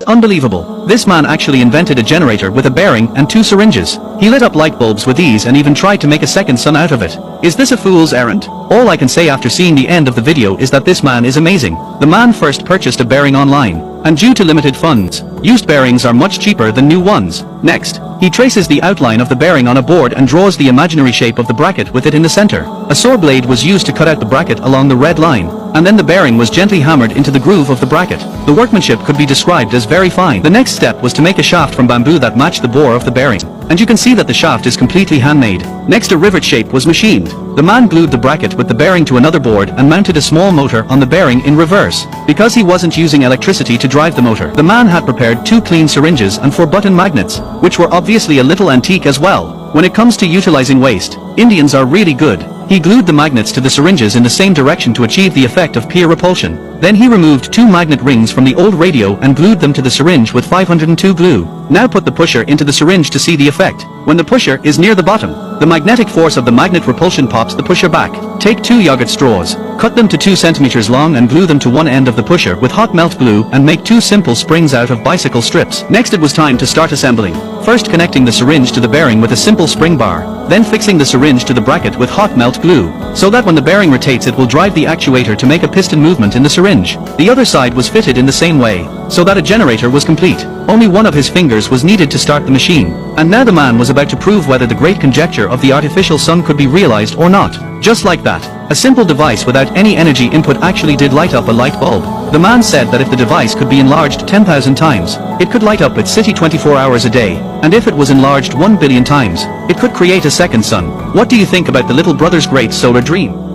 unbelievable. This man actually invented a generator with a bearing and 2 syringes. He lit up light bulbs with these and even tried to make a second sun out of it. Is this a fool's errand? All I can say after seeing the end of the video is that this man is amazing. The man first purchased a bearing online, and due to limited funds, used bearings are much cheaper than new ones. Next, he traces the outline of the bearing on a board and draws the imaginary shape of the bracket with it in the center. A saw blade was used to cut out the bracket along the red line, and then the bearing was gently hammered into the groove of the bracket. The workmanship could be described as very fine. The next step was to make a shaft from bamboo that matched the bore of the bearing, and you can see that the shaft is completely handmade. Next, a rivet shape was machined. The man glued the bracket with the bearing to another board and mounted a small motor on the bearing in reverse. Because he wasn't using electricity to drive the motor, the man had prepared 2 clean syringes and 4 button magnets, which were obviously a little antique as well. When it comes to utilizing waste, Indians are really good. He glued the magnets to the syringes in the same direction to achieve the effect of peer repulsion. Then he removed 2 magnet rings from the old radio and glued them to the syringe with 502 glue. Now put the pusher into the syringe to see the effect. When the pusher is near the bottom, the magnetic force of the magnet repulsion pops the pusher back. Take 2 yogurt straws, cut them to 2 centimeters long and glue them to one end of the pusher with hot melt glue and make 2 simple springs out of bicycle strips. Next it was time to start assembling. First connecting the syringe to the bearing with a simple spring bar, then fixing the syringe to the bracket with hot melt glue, so that when the bearing rotates it will drive the actuator to make a piston movement in the syringe. The other side was fitted in the same way, so that a generator was complete. Only one of his fingers was needed to start the machine, and now the man was about to prove whether the great conjecture of the artificial sun could be realized or not. Just like that, a simple device without any energy input actually did light up a light bulb. The man said that if the device could be enlarged 10,000 times, it could light up its city 24 hours a day, and if it was enlarged 1 billion times, it could create a second sun. What do you think about the little brother's great solar dream?